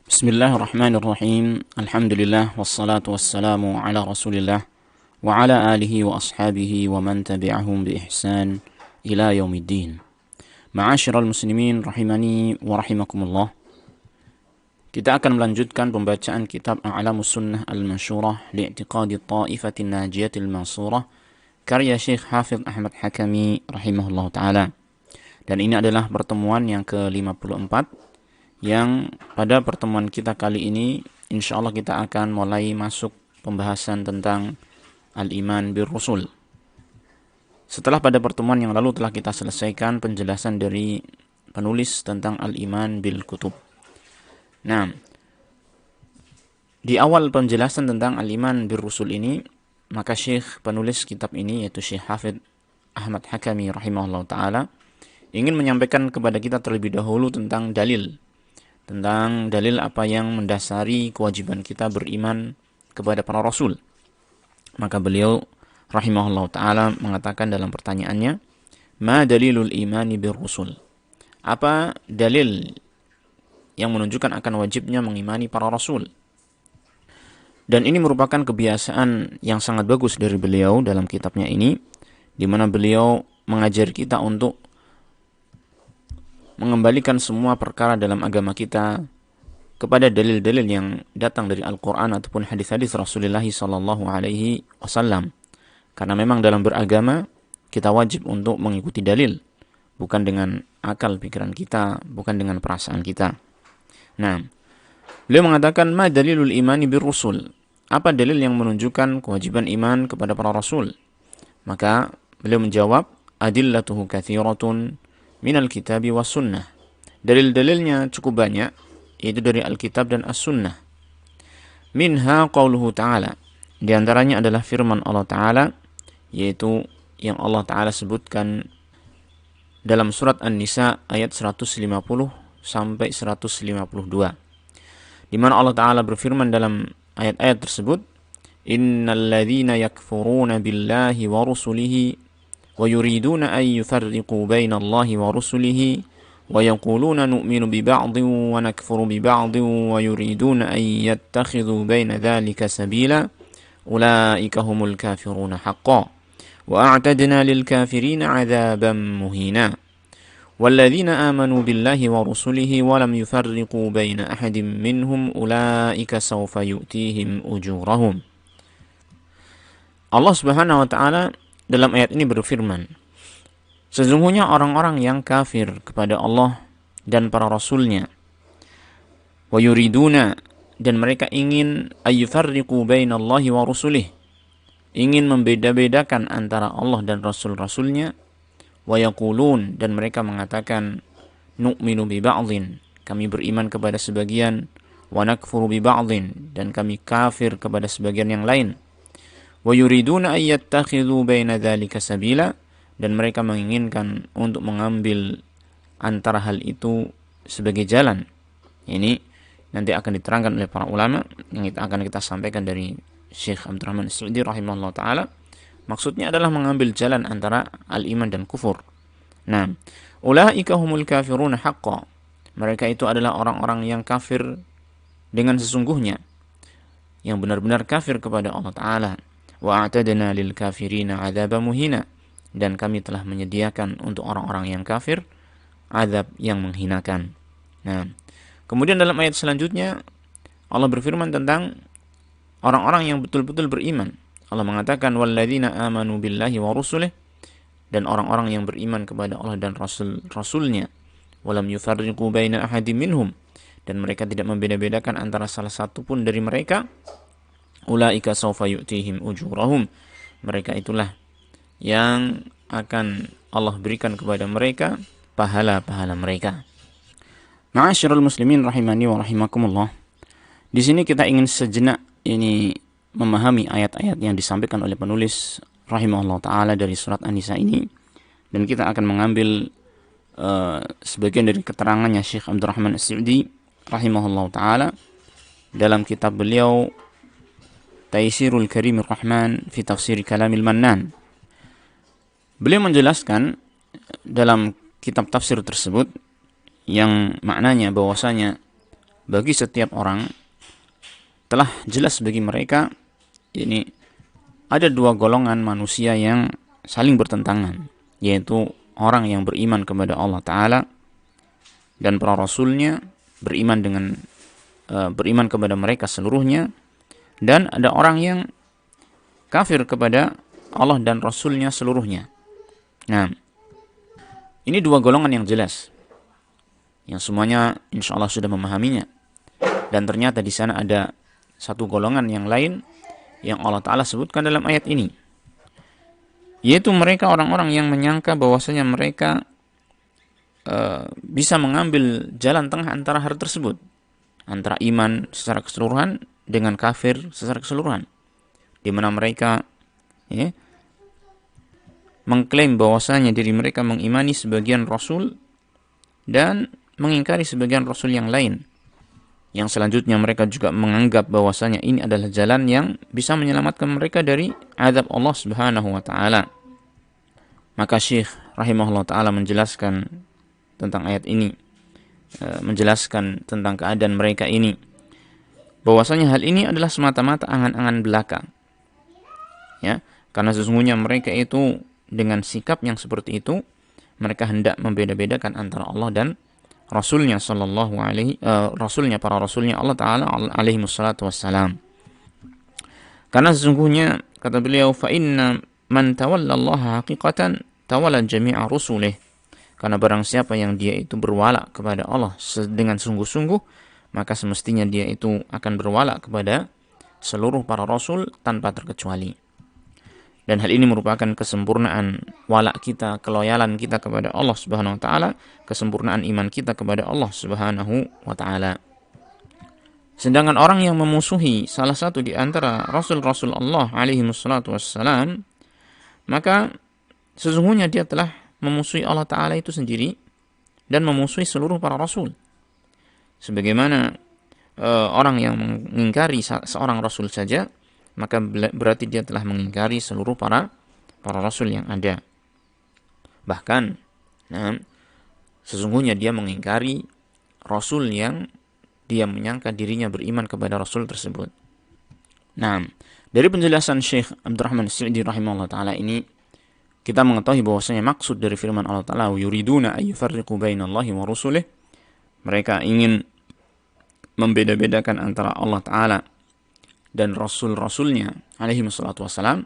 Bismillahirrahmanirrahim. Alhamdulillah wassalatu wassalamu ala Rasulillah wa ala alihi wa ashabihi wa man tabi'ahum bi ihsan ila yaumiddin. Ma'asyiral muslimin rahimani wa rahimakumullah. Kita akan melanjutkan pembacaan kitab A'lamus Sunnah Al-Mansyurah li'tiqadi Ta'ifatin Najiyatil Mansurah karya Syekh Hafidh Ahmad Hakami rahimahullah taala. Dan ini adalah pertemuan yang ke-54 yang pada pertemuan kita kali ini insyaallah kita akan mulai masuk pembahasan tentang al-iman bir rusul. Setelah pada pertemuan yang lalu telah kita selesaikan penjelasan dari penulis tentang al-iman bil kutub. Nah, di awal penjelasan tentang al-iman bir rusul ini, maka Syekh penulis kitab ini yaitu Syekh Hafidh Ahmad Hakami rahimahullah taala ingin menyampaikan kepada kita terlebih dahulu tentang dalil apa yang mendasari kewajiban kita beriman kepada para rasul. Maka beliau rahimahullah ta'ala mengatakan dalam pertanyaannya, ma dalilul imani bir rusul? Apa dalil yang menunjukkan akan wajibnya mengimani para rasul? Dan ini merupakan kebiasaan yang sangat bagus dari beliau dalam kitabnya ini, di mana beliau mengajari kita untuk mengembalikan semua perkara dalam agama kita kepada dalil-dalil yang datang dari Al-Quran ataupun hadis-hadis Rasulullah SAW. Karena memang dalam beragama kita wajib untuk mengikuti dalil, bukan dengan akal pikiran kita, bukan dengan perasaan kita. Nah, beliau mengatakan ma dalilul imani bir rusul? Apa dalil yang menunjukkan kewajiban iman kepada para rasul? Maka beliau menjawab, adillatuhu katsiratun minal kitabi was sunnah. Dalil-dalilnya cukup banyak, yaitu dari Alkitab dan As-Sunnah. Minha qauluhu ta'ala. Di antaranya adalah firman Allah Ta'ala, yaitu yang Allah Ta'ala sebutkan dalam surat An-Nisa ayat 150 sampai 152. Di mana Allah Ta'ala berfirman dalam ayat-ayat tersebut, innal ladzina yakfuruna billahi wa rusulihi ويريدون أن يفرقوا بين الله ورسله ويقولون نؤمن ببعض ونكفر ببعض ويريدون أن يتخذوا بين ذلك سبيلا أولئك هم الكافرون حقا وأعتدنا للكافرين عذابا مهينا والذين آمنوا بالله ورسله ولم يفرقوا بين أحد منهم أولئك سوف يؤتيهم أجورهم. Allah Subhanahu wa taala dalam ayat ini berfirman, sesungguhnya orang-orang yang kafir kepada Allah dan para rasulnya, wa yuriduna, dan mereka ingin ayyufarriqu bainallahi wa rusulih, ingin membeda-bedakan antara Allah dan rasul-rasulnya, wa yaqulun, dan mereka mengatakan nu'minu bi ba'dhin, kami beriman kepada sebagian, wa nakfuru bi ba'dhin, dan kami kafir kepada sebagian yang lain. Wa yuriduna ay yattakhidhu baina dzalika sabila, dan mereka menginginkan untuk mengambil antara hal itu sebagai jalan. Ini nanti akan diterangkan oleh para ulama yang akan kita sampaikan dari Syekh Abdurrahman As-Sa'di rahimahullah taala. Maksudnya adalah mengambil jalan antara al-iman dan kufur. Nah, ulaika humul kafiruna haqqan. Mereka itu adalah orang-orang yang kafir dengan sesungguhnya, yang benar-benar kafir kepada Allah Ta'ala. Wa a'tadna lil kafirina 'adzaban muhina, dan kami telah menyediakan untuk orang-orang yang kafir azab yang menghinakan. Nah, kemudian dalam ayat selanjutnya Allah berfirman tentang orang-orang yang betul-betul beriman. Allah mengatakan walladzina amanu billahi wa rusulih, dan orang-orang yang beriman kepada Allah dan rasul-rasulnya, walam yufarriqu baina ahadin minhum, dan mereka tidak membeda-bedakan antara salah satu pun dari mereka. Ulaika sawfa yu'tihim ujurahum, mereka itulah yang akan Allah berikan kepada mereka pahala-pahala mereka. Ma'asyiral muslimin rahimani wa rahimakumullah. Di sini kita ingin sejenak ini memahami ayat-ayat yang disampaikan oleh penulis rahimahullah taala dari surat An-Nisa ini, dan kita akan mengambil sebagian dari keterangannya Syekh Abdurrahman As-Sa'di rahimahullah taala dalam kitab beliau Taisirul Karimir Rahman fi Tafsir Kalamil Mannan. Beliau menjelaskan dalam kitab tafsir tersebut yang maknanya bahwasanya bagi setiap orang telah jelas bagi mereka ini ada dua golongan manusia yang saling bertentangan, yaitu orang yang beriman kepada Allah Ta'ala dan para Rasulnya, beriman kepada mereka seluruhnya, dan ada orang yang kafir kepada Allah dan Rasulnya seluruhnya. Nah, ini dua golongan yang jelas, yang semuanya insya Allah sudah memahaminya. Dan ternyata di sana ada satu golongan yang lain yang Allah Ta'ala sebutkan dalam ayat ini, yaitu mereka orang-orang yang menyangka bahwasanya mereka bisa mengambil jalan tengah antara hal tersebut, antara iman secara keseluruhan dengan kafir secara keseluruhan, di mana mereka mengklaim bahwasanya diri mereka mengimani sebagian Rasul dan mengingkari sebagian Rasul yang lain. Yang selanjutnya mereka juga menganggap bahwasanya ini adalah jalan yang bisa menyelamatkan mereka dari azab Allah Subhanahu wa taala. Maka Syekh rahimahullah taala menjelaskan tentang ayat ini, menjelaskan tentang keadaan mereka ini, bahwasanya hal ini adalah semata-mata angan-angan belaka. Ya, karena sesungguhnya mereka itu dengan sikap yang seperti itu, mereka hendak membeda-bedakan antara Allah dan Rasulnya sallallahu alaihi Rasulnya, para Rasulnya Allah Ta'ala alaihi wassalatu wassalam. Karena sesungguhnya kata beliau, fa inna man tawalla Allah haqiqatan tawalla jami'a rusulih. Karena barang siapa yang dia itu berwala kepada Allah dengan sungguh-sungguh, maka semestinya dia itu akan berwala kepada seluruh para Rasul tanpa terkecuali. Dan hal ini merupakan kesempurnaan wala kita, keloyalan kita kepada Allah Subhanahu wa taala, kesempurnaan iman kita kepada Allah Subhanahu wa taala. Sedangkan orang yang memusuhi salah satu di antara Rasul-Rasul Allah alaihi wassalatu wassalam, maka sesungguhnya dia telah memusuhi Allah Ta'ala itu sendiri dan memusuhi seluruh para Rasul. Sebagaimana orang yang mengingkari seorang Rasul saja, maka berarti dia telah mengingkari seluruh para Rasul yang ada. Bahkan, sesungguhnya dia mengingkari Rasul yang dia menyangka dirinya beriman kepada Rasul tersebut. Nah, dari penjelasan Syekh Abdurrahman As-Sa'di rahimahullah ta'ala ini, kita mengetahui bahwasanya maksud dari firman Allah Ta'ala, yuriduna ayyufarriqu bainallahi wa rusulih, mereka ingin membeda-bedakan antara Allah Ta'ala dan Rasul-Rasulnya alaihi wassalatu wassalam.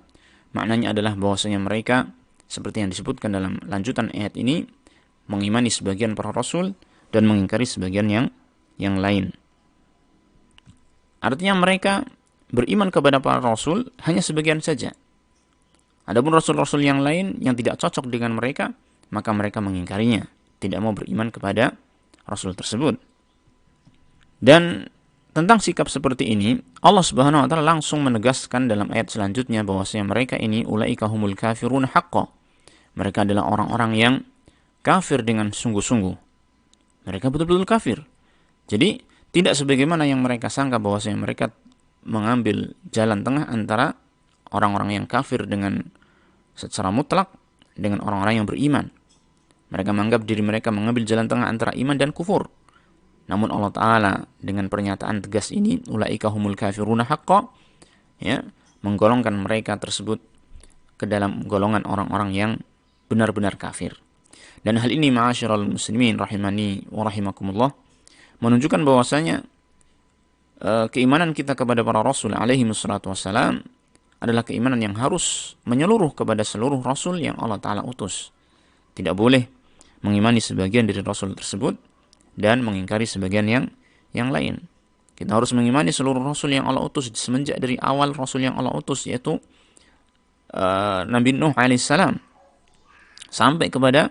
Maknanya adalah bahwasanya mereka, seperti yang disebutkan dalam lanjutan ayat ini, mengimani sebagian para Rasul dan mengingkari sebagian yang lain. Artinya mereka beriman kepada para Rasul hanya sebagian saja. Adapun Rasul-Rasul yang lain yang tidak cocok dengan mereka, maka mereka mengingkarinya, tidak mau beriman kepada Rasul tersebut. Dan tentang sikap seperti ini, Allah Subhanahu wa taala langsung menegaskan dalam ayat selanjutnya bahwasanya mereka ini ulaika humul kafirun haqqan. Mereka adalah orang-orang yang kafir dengan sungguh-sungguh. Mereka betul-betul kafir. Jadi, tidak sebagaimana yang mereka sangka bahwasanya mereka mengambil jalan tengah antara orang-orang yang kafir dengan secara mutlak dengan orang-orang yang beriman. Mereka menganggap diri mereka mengambil jalan tengah antara iman dan kufur. Namun Allah Ta'ala dengan pernyataan tegas ini, ulaika humul kafiruna haqqan, ya, menggolongkan mereka tersebut ke dalam golongan orang-orang yang benar-benar kafir. Dan hal ini ma'asyiral muslimin rahimani wa rahimakumullah, menunjukkan bahwasanya keimanan kita kepada para Rasul alaihi wassalatu wassalam adalah keimanan yang harus menyeluruh kepada seluruh Rasul yang Allah Ta'ala utus. Tidak boleh mengimani sebagian dari Rasul tersebut dan mengingkari sebagian yang lain. Kita harus mengimani seluruh Rasul yang Allah utus semenjak dari awal Rasul yang Allah utus, yaitu Nabi Nuh alaihissalam sampai kepada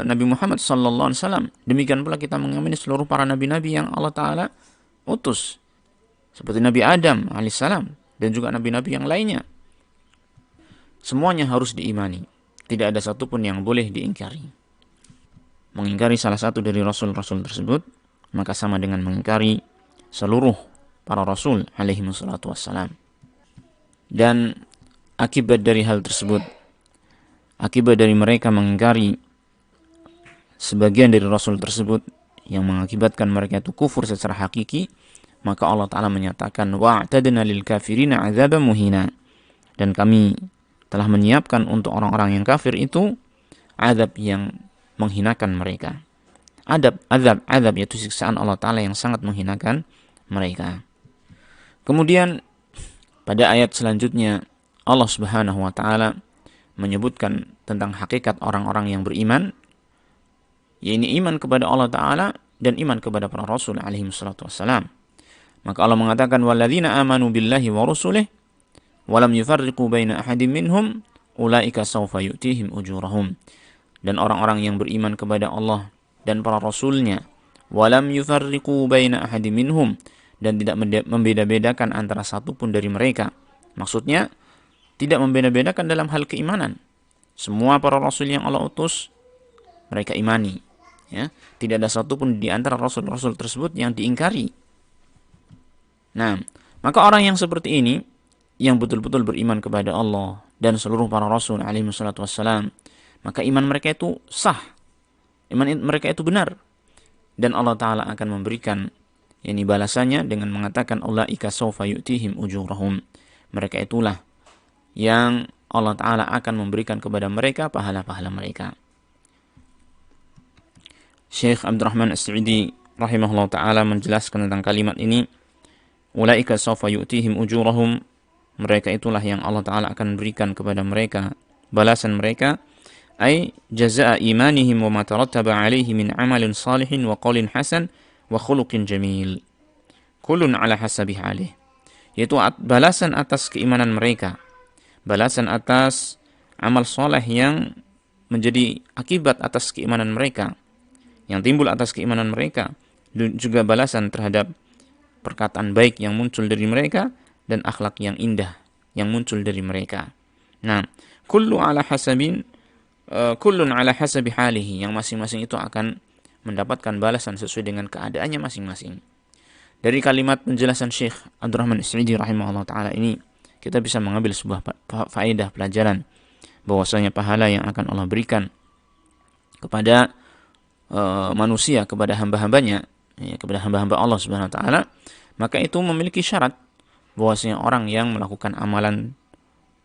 Nabi Muhammad sallallahu alaihi wasallam. Demikian pula kita mengimani seluruh para nabi-nabi yang Allah Ta'ala utus, seperti Nabi Adam alaihissalam dan juga nabi-nabi yang lainnya. Semuanya harus diimani. Tidak ada satupun yang boleh diingkari. Mengingkari salah satu dari Rasul-Rasul tersebut, maka sama dengan mengingkari seluruh para Rasul alaihi wassalatu wassalam. Dan akibat dari hal tersebut, akibat dari mereka mengingkari sebagian dari Rasul tersebut, yang mengakibatkan mereka itu kufur secara hakiki, maka Allah Ta'ala menyatakan wa'tadna lil kafirina azaban muhina, dan kami telah menyiapkan untuk orang-orang yang kafir itu azab yang menghinakan mereka. Azab yaitu siksaan Allah Ta'ala yang sangat menghinakan mereka. Kemudian pada ayat selanjutnya Allah Subhanahu wa Ta'ala menyebutkan tentang hakikat orang-orang yang beriman, yaitu iman kepada Allah Ta'ala dan iman kepada para rasul alaihi wassalatu wassalam. Maka Allah mengatakan walladzina amanu billahi wa rusulih walam yufarriqu baina ahadin minhum ulaika sawfa yu'tihim ujurahum. Dan orang-orang yang beriman kepada Allah dan para rasulnya, walam yufarriqu baina ahadin minhum, dan tidak membeda-bedakan antara satu pun dari mereka. Maksudnya tidak membeda-bedakan dalam hal keimanan. Semua para rasul yang Allah utus mereka imani, ya. Tidak ada satu pun di antara rasul-rasul tersebut yang diingkari. Nah, maka orang yang seperti ini yang betul-betul beriman kepada Allah dan seluruh para rasul alaihi wassalatu wassalam, maka iman mereka itu sah, iman mereka itu benar, dan Allah Ta'ala akan memberikan balasannya dengan mengatakan ulaika sawfa yu'tihim ujurahum. Mereka itulah yang Allah Ta'ala akan memberikan kepada mereka pahala-pahala mereka. Syekh Abdurrahman As-Sa'idi rahimahullah ta'ala menjelaskan tentang kalimat ini, ulaika sawfa yu'tihim ujurahum, mereka itulah yang Allah Ta'ala akan berikan kepada mereka balasan mereka, ay jazaa imanihim wa ma tarattaba alaihi min amalin salihin wa qawlin hasan wa khuluqin jamil kullun ala hasabi halih, yaitu balasan atas keimanan mereka, balasan atas amal soleh yang menjadi akibat atas keimanan mereka, yang timbul atas keimanan mereka, juga balasan terhadap perkataan baik yang muncul dari mereka dan akhlak yang indah yang muncul dari mereka. Nah, kullun ala hasabi halihi, yang masing-masing itu akan mendapatkan balasan sesuai dengan keadaannya masing-masing. Dari kalimat penjelasan Syekh Abdurrahman As-Sa'idi rahimahullah ta'ala ini, kita bisa mengambil sebuah faedah pelajaran bahwasanya pahala yang akan Allah berikan kepada manusia, kepada hamba-hambanya, kepada hamba-hamba Allah Subhanahu wa ta'ala, maka itu memiliki syarat bahwasanya orang yang melakukan amalan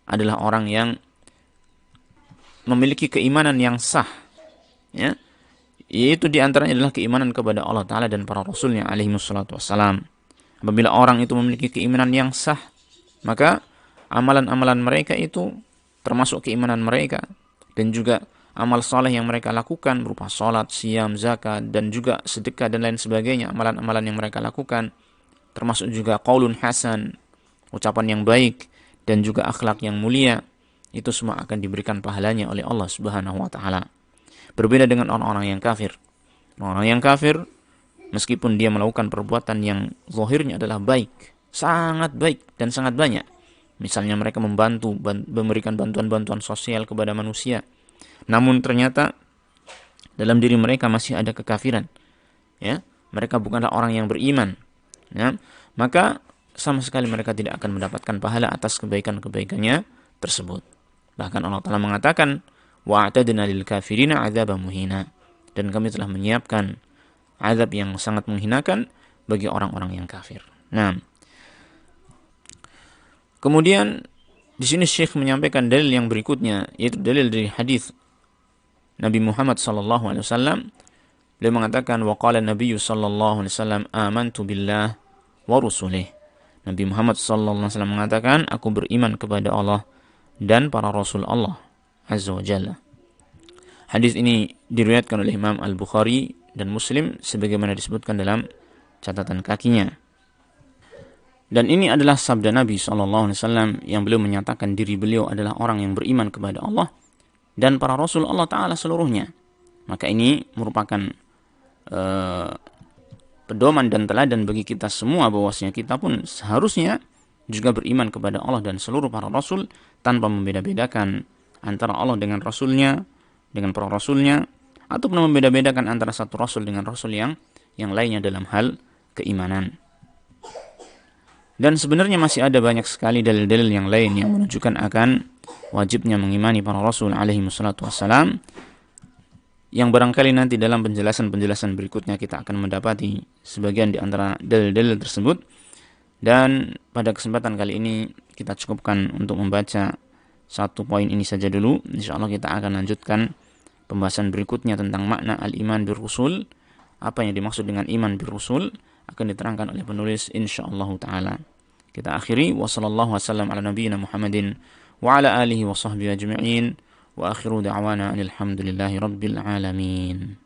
adalah orang yang memiliki keimanan yang sah, ya, yaitu diantaranya adalah keimanan kepada Allah Ta'ala dan para Rasulnya alaihi wassalatu wassalam. Apabila orang itu memiliki keimanan yang sah, maka amalan-amalan mereka itu termasuk keimanan mereka, dan juga amal saleh yang mereka lakukan berupa salat, siam, zakat, dan juga sedekah dan lain sebagainya, amalan-amalan yang mereka lakukan, termasuk juga qaulun hasan, ucapan yang baik, dan juga akhlak yang mulia, itu semua akan diberikan pahalanya oleh Allah Subhanahu wa ta'ala. Berbeda dengan orang-orang yang kafir. Orang yang kafir, meskipun dia melakukan perbuatan yang zahirnya adalah baik, sangat baik dan sangat banyak, misalnya mereka memberikan bantuan-bantuan sosial kepada manusia, namun ternyata dalam diri mereka masih ada kekafiran, ya, mereka bukanlah orang yang beriman, ya, maka sama sekali mereka tidak akan mendapatkan pahala atas kebaikan-kebaikannya tersebut. Bahkan Allah Ta'ala mengatakan wa'tadna lil kafirina azaban muhina, dan kami telah menyiapkan azab yang sangat menghinakan bagi orang-orang yang kafir. Nah, kemudian di sini Syekh menyampaikan dalil yang berikutnya, yaitu dalil dari hadis Nabi Muhammad sallallahu alaihi wasallam. Beliau mengatakan wa qala an-nabiy sallallahu alaihi wasallam amantu billah wa rusulih. Nabi Muhammad sallallahu alaihi wasallam mengatakan, aku beriman kepada Allah dan para rasul Allah azza wa jalla. Hadis ini diriwayatkan oleh Imam Al-Bukhari dan Muslim sebagaimana disebutkan dalam catatan kakinya. Dan ini adalah sabda Nabi sallallahu alaihi wasallam yang beliau menyatakan diri beliau adalah orang yang beriman kepada Allah dan para rasul Allah Ta'ala seluruhnya. Maka ini merupakan pedoman dan teladan bagi kita semua bahwasanya kita pun seharusnya juga beriman kepada Allah dan seluruh para rasul tanpa membeda-bedakan antara Allah dengan rasulnya, dengan para rasulnya, ataupun membeda-bedakan antara satu rasul dengan rasul yang lainnya dalam hal keimanan. Dan sebenarnya masih ada banyak sekali dalil-dalil yang lain yang menunjukkan akan wajibnya mengimani para rasul alaihi wassalatu wassalam. yang barangkali nanti dalam penjelasan-penjelasan berikutnya kita akan mendapati sebagian di antara dalil-dalil tersebut. Dan pada kesempatan kali ini kita cukupkan untuk membaca satu poin ini saja dulu. InsyaAllah kita akan lanjutkan pembahasan berikutnya tentang makna al-iman bir-rusul. Apa yang dimaksud dengan iman bir-rusul akan diterangkan oleh penulis insyaallah ta'ala. Kita akhiri. Wassallallahu wasallam ala nabiyyina Muhammadin wa ala alihi wa sahbihi ajma'in. Wa akhiru da'wana alhamdulillahi rabbil alamin.